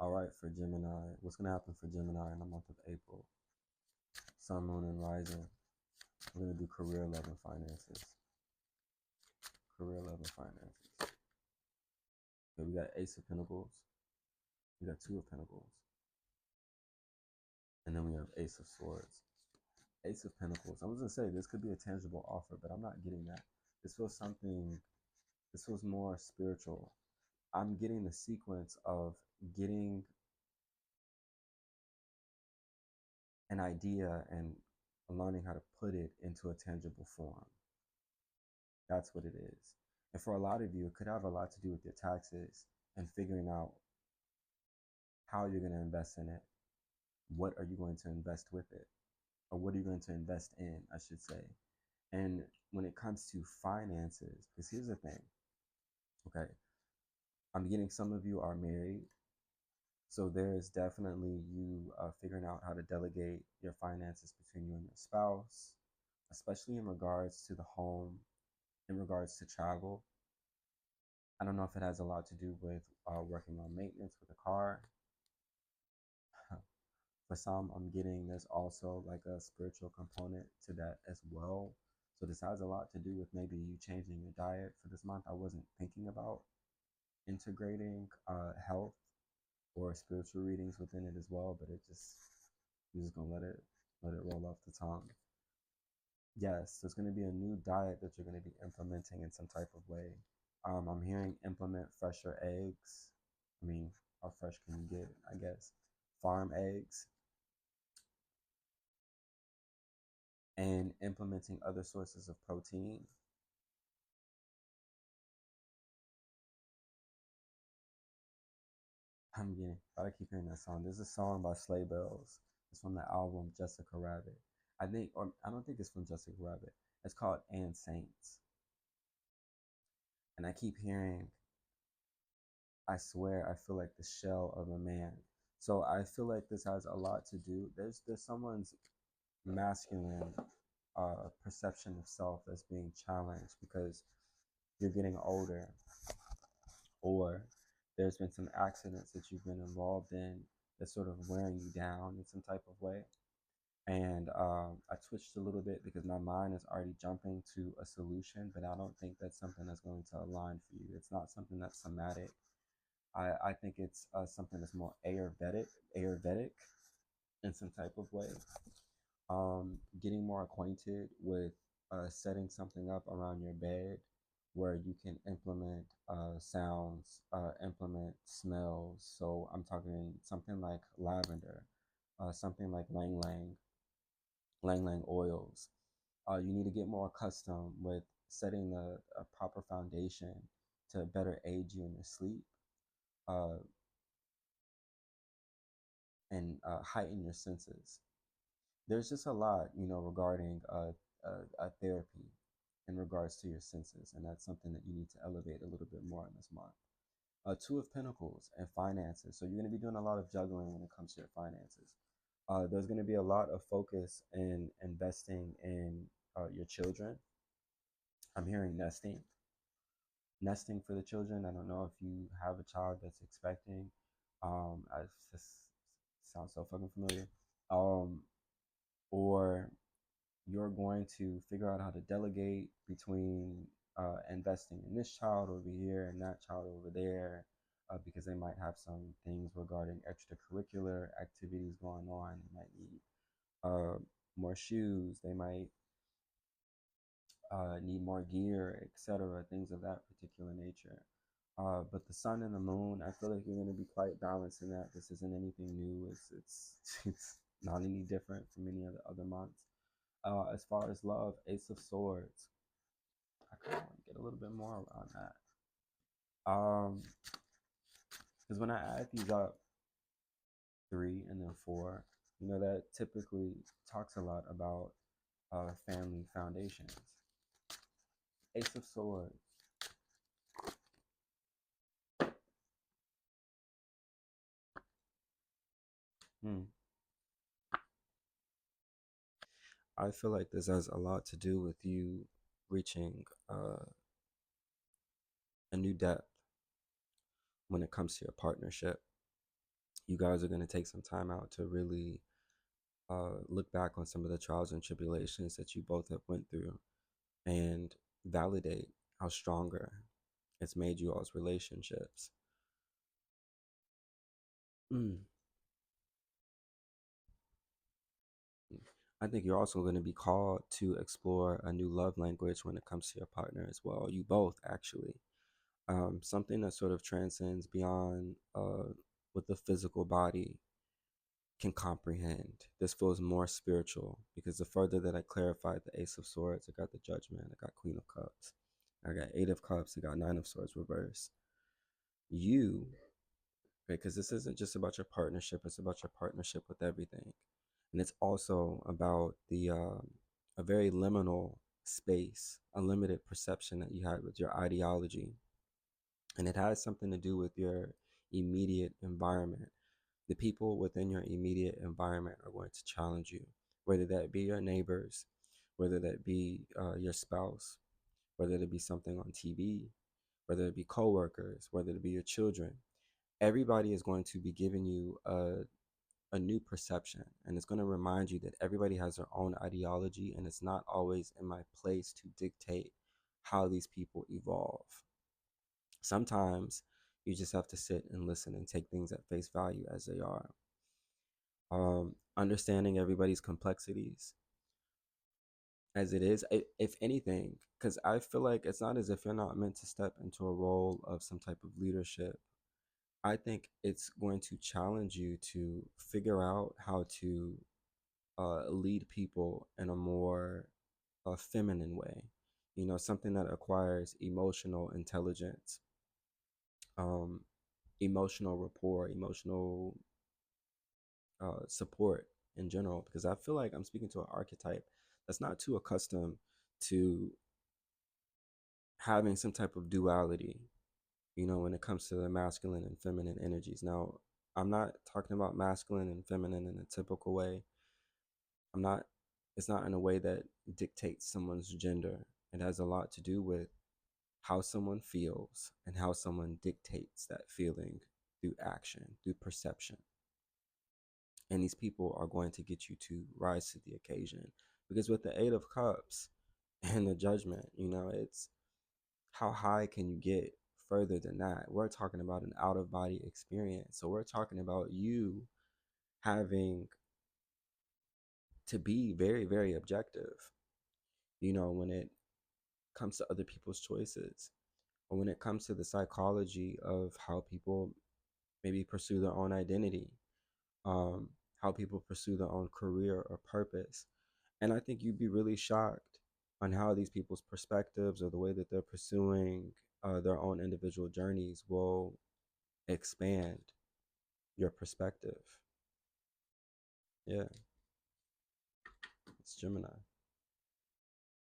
All right, for Gemini, what's going to happen for Gemini in the month of April? Sun, Moon, and Rising. We're going to do career, love, and finances. Career, love, and finances. Okay, we got Ace of Pentacles. We got Two of Pentacles. And then we have Ace of Swords. Ace of Pentacles. I was going to say, this could be a tangible offer, but I'm not getting that. This feels more spiritual. I'm getting the sequence of getting an idea and learning how to put it into a tangible form. That's what it is. And for a lot of you, it could have a lot to do with your taxes and figuring out how you're going to invest in it. What are you going to invest with it? Or what are you going to invest in, I should say. And when it comes to finances, because here's the thing, okay, I'm getting some of you are married. So there is definitely you figuring out how to delegate your finances between you and your spouse, especially in regards to the home, in regards to travel. I don't know if it has a lot to do with working on maintenance with a car. For some, I'm getting there's also like a spiritual component to that as well. So this has a lot to do with maybe you changing your diet for this month. I wasn't thinking about integrating health or spiritual readings within it as well, but it just you're just gonna let it roll off the tongue. Yes, there's gonna be a new diet that you're gonna be implementing in some type of way. I'm hearing implement fresher eggs. I mean, how fresh can you get? I guess farm eggs and implementing other sources of protein. I'm getting, gotta keep hearing that song. There's a song by Sleigh Bells. It's from the album Jessica Rabbit. I think, or I don't think it's from Jessica Rabbit. It's called And Saints. And I keep hearing, I swear, I feel like the shell of a man. So I feel like this has a lot to do. There's someone's masculine perception of self that's being challenged because you're getting older, or there's been some accidents that you've been involved in that's sort of wearing you down in some type of way. And I twitched a little bit because my mind is already jumping to a solution, but I don't think that's something that's going to align for you. It's not something that's somatic. I think it's something that's more Ayurvedic in some type of way. Getting more acquainted with setting something up around your bed where you can implement sounds, implement smells. So I'm talking something like lavender, something like Lang Lang oils. You need to get more accustomed with setting a proper foundation to better aid you in your sleep uh, and heighten your senses. There's just a lot, regarding therapy in regards to your senses, and that's something that you need to elevate a little bit more in this month. Two of Pentacles and finances. So you're going to be doing a lot of juggling when it comes to your finances. There's going to be a lot of focus in investing in your children. I'm hearing nesting for the children. I don't know if you have a child that's expecting. This sounds so fucking familiar. Um, or you're going to figure out how to delegate between investing in this child over here and that child over there, because they might have some things regarding extracurricular activities going on. They might need uh, more shoes. They might need more gear, etc. Things of that particular nature. But the sun and the moon, I feel like you're going to be quite balanced in that. This isn't anything new. It's not any different from any of the other months. As far as love, Ace of Swords. I kind of want to get a little bit more around that. Because when I add these up, 3 and then 4, that typically talks a lot about family foundations. Ace of Swords. Hmm. I feel like this has a lot to do with you reaching a new depth when it comes to your partnership. You guys are going to take some time out to really look back on some of the trials and tribulations that you both have went through and validate how stronger it's made you all's relationships. Mm. I think you're also going to be called to explore a new love language when it comes to your partner as well. You both, actually. Something that sort of transcends beyond what the physical body can comprehend. This feels more spiritual because the further that I clarified the Ace of Swords, I got the Judgment, I got Queen of Cups, I got Eight of Cups, I got Nine of Swords reverse. You, because this isn't just about your partnership, it's about your partnership with everything. And it's also about the a very liminal space, a limited perception that you had with your ideology. And it has something to do with your immediate environment. The people within your immediate environment are going to challenge you, whether that be your neighbors, whether that be your spouse, whether it be something on TV, whether it be coworkers, whether it be your children. Everybody is going to be giving you a new perception, and it's going to remind you that everybody has their own ideology, and it's not always in my place to dictate how these people evolve. Sometimes you just have to sit and listen and take things at face value as they are. Understanding everybody's complexities as it is, if anything, because I feel like it's not as if you're not meant to step into a role of some type of leadership. I think it's going to challenge you to figure out how to lead people in a more feminine way, something that acquires emotional intelligence, um, emotional rapport, emotional support in general, because I feel like I'm speaking to an archetype that's not too accustomed to having some type of duality, when it comes to the masculine and feminine energies. Now, I'm not talking about masculine and feminine in a typical way. I'm not, it's not in a way that dictates someone's gender. It has a lot to do with how someone feels and how someone dictates that feeling through action, through perception. And these people are going to get you to rise to the occasion. Because with the Eight of Cups and the Judgment, it's how high can you get further than that? We're talking about an out of body experience. So we're talking about you having to be very, very objective, when it comes to other people's choices, or when it comes to the psychology of how people maybe pursue their own identity, um, how people pursue their own career or purpose. And I think you'd be really shocked on how these people's perspectives or the way that they're pursuing their own individual journeys will expand your perspective. Yeah, it's Gemini.